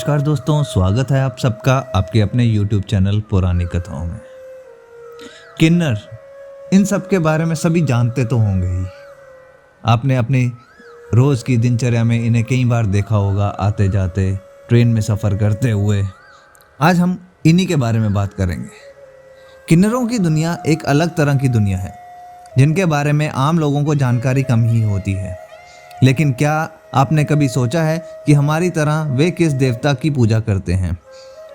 नमस्कार दोस्तों, स्वागत है आप सबका आपके अपने YouTube चैनल पुरानी कथाओं में। किन्नर, इन सब के बारे में सभी जानते तो होंगे ही। आपने अपनी रोज़ की दिनचर्या में इन्हें कई बार देखा होगा, आते जाते, ट्रेन में सफ़र करते हुए। आज हम इन्हीं के बारे में बात करेंगे। किन्नरों की दुनिया एक अलग तरह की दुनिया है, जिनके बारे में आम लोगों को जानकारी कम ही होती है। लेकिन क्या आपने कभी सोचा है कि हमारी तरह वे किस देवता की पूजा करते हैं?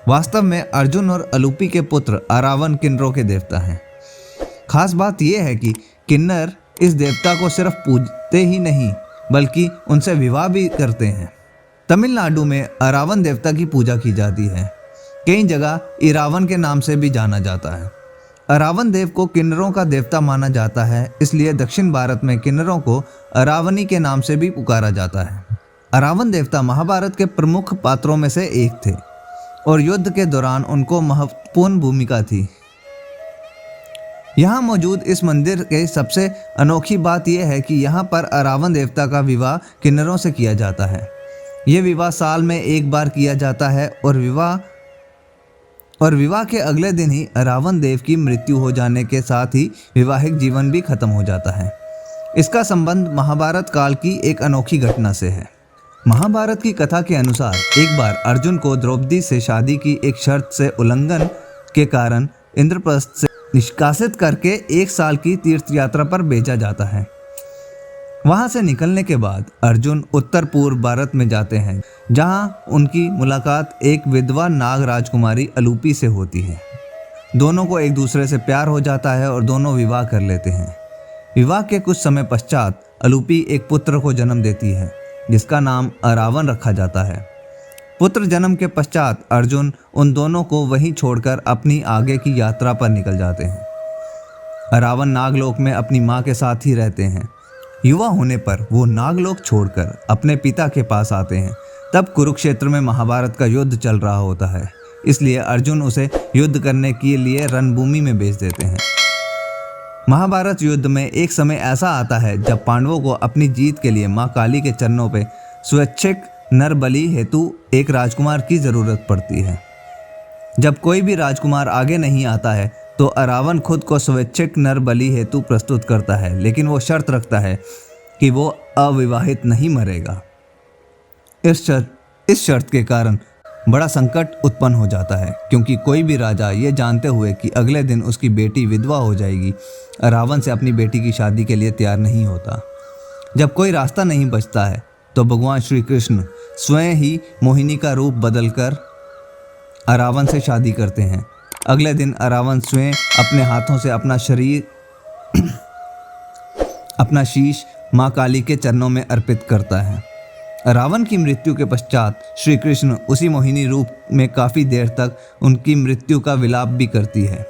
वास्तव में अर्जुन और अलूपी के पुत्र अरावन किन्नरों के देवता हैं। खास बात यह है कि किन्नर इस देवता को सिर्फ पूजते ही नहीं बल्कि उनसे विवाह भी करते हैं। तमिलनाडु में अरावन देवता की पूजा की जाती है। कई जगह इरावन के नाम से भी जाना जाता है। अरावन देव को किन्नरों का देवता माना जाता है, इसलिए दक्षिण भारत में किन्नरों को अरावनी के नाम से भी पुकारा जाता है। अरावन देवता महाभारत के प्रमुख पात्रों में से एक थे और युद्ध के दौरान उनको महत्वपूर्ण भूमिका थी। यहाँ मौजूद इस मंदिर के सबसे अनोखी बात यह है कि यहाँ पर अरावन देवता का विवाह किन्नरों से किया जाता है। ये विवाह साल में एक बार किया जाता है और विवाह के अगले दिन ही अरावन देव की मृत्यु हो जाने के साथ ही वैवाहिक जीवन भी खत्म हो जाता है। इसका संबंध महाभारत काल की एक अनोखी घटना से है। महाभारत की कथा के अनुसार एक बार अर्जुन को द्रौपदी से शादी की एक शर्त से उल्लंघन के कारण इंद्रप्रस्थ से निष्कासित करके 1 साल की तीर्थ यात्रा पर भेजा जाता है। वहां से निकलने के बाद अर्जुन उत्तर पूर्व भारत में जाते हैं, जहां उनकी मुलाकात एक विधवा नाग राजकुमारी अलूपी से होती है। दोनों को एक दूसरे से प्यार हो जाता है और दोनों विवाह कर लेते हैं। विवाह के कुछ समय पश्चात अलूपी एक पुत्र को जन्म देती है, जिसका नाम अरावन रखा जाता है। पुत्र जन्म के पश्चात अर्जुन उन दोनों को वहीं छोड़कर अपनी आगे की यात्रा पर निकल जाते हैं। अरावन नागलोक में अपनी माँ के साथ ही रहते हैं। युवा होने पर वो नागलोक छोड़कर अपने पिता के पास आते हैं। तब कुरुक्षेत्र में महाभारत का युद्ध चल रहा होता है, इसलिए अर्जुन उसे युद्ध करने के लिए रणभूमि में भेज देते हैं। महाभारत युद्ध में एक समय ऐसा आता है जब पांडवों को अपनी जीत के लिए माँ काली के चरणों पर स्वैच्छिक नर बलि हेतु एक राजकुमार की जरूरत पड़ती है। जब कोई भी राजकुमार आगे नहीं आता है तो अरावन खुद को स्वैच्छिक नर बलि हेतु प्रस्तुत करता है, लेकिन वो शर्त रखता है कि वो अविवाहित नहीं मरेगा। इस शर्त के कारण बड़ा संकट उत्पन्न हो जाता है, क्योंकि कोई भी राजा ये जानते हुए कि अगले दिन उसकी बेटी विधवा हो जाएगी, अरावन से अपनी बेटी की शादी के लिए तैयार नहीं होता। जब कोई रास्ता नहीं बचता है तो भगवान श्री कृष्ण स्वयं ही मोहिनी का रूप बदलकर अरावन से शादी करते हैं। अगले दिन अरावन स्वयं अपने हाथों से अपना शीश माँ काली के चरणों में अर्पित करता है। रावण की मृत्यु के पश्चात श्री कृष्ण उसी मोहिनी रूप में काफ़ी देर तक उनकी मृत्यु का विलाप भी करती है।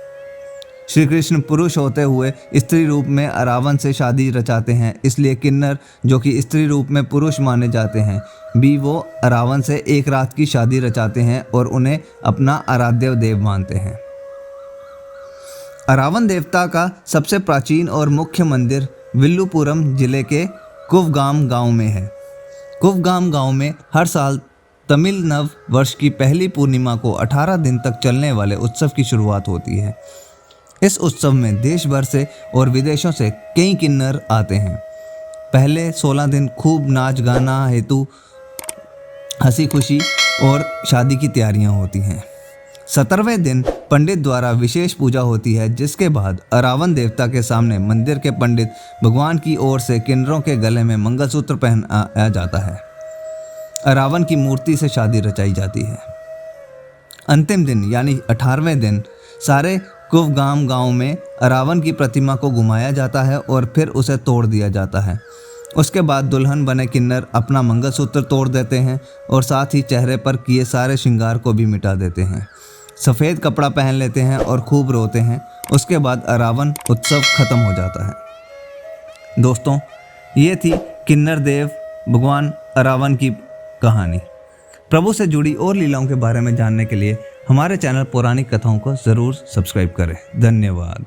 श्री कृष्ण पुरुष होते हुए स्त्री रूप में अरावन से शादी रचाते हैं, इसलिए किन्नर जो कि स्त्री रूप में पुरुष माने जाते हैं भी वो अरावन से एक रात की शादी रचाते हैं और उन्हें अपना आराध्य देव मानते हैं। अरावन देवता का सबसे प्राचीन और मुख्य मंदिर विल्लुपुरम जिले के कुवगाम गांव में है। कुवगाम गांव में हर साल तमिल नव वर्ष की पहली पूर्णिमा को 18 दिन तक चलने वाले उत्सव की शुरुआत होती है। इस उत्सव में देश भर से और विदेशों से कई किन्नर आते हैं। पहले 16 दिन खूब नाच गाना हेतु हंसी खुशी और शादी की तैयारियां होती हैं। 17वें दिन पंडित द्वारा विशेष पूजा होती है, जिसके बाद अरावन देवता के सामने मंदिर के पंडित भगवान की ओर से किन्नरों के गले में मंगलसूत्र पहनाया जाता है। अरावन की मूर्ति से शादी रचाई जाती है। अंतिम दिन यानी 18वें दिन सारे कुवगाम गांव में अरावन की प्रतिमा को घुमाया जाता है और फिर उसे तोड़ दिया जाता है। उसके बाद दुल्हन बने किन्नर अपना मंगलसूत्र तोड़ देते हैं और साथ ही चेहरे पर किए सारे श्रृंगार को भी मिटा देते हैं। सफ़ेद कपड़ा पहन लेते हैं और खूब रोते हैं। उसके बाद अरावन उत्सव खत्म हो जाता है। दोस्तों, ये थी किन्नर देव भगवान अरावन की कहानी। प्रभु से जुड़ी और लीलाओं के बारे में जानने के लिए हमारे चैनल पुरानी कथाओं को ज़रूर सब्सक्राइब करें। धन्यवाद।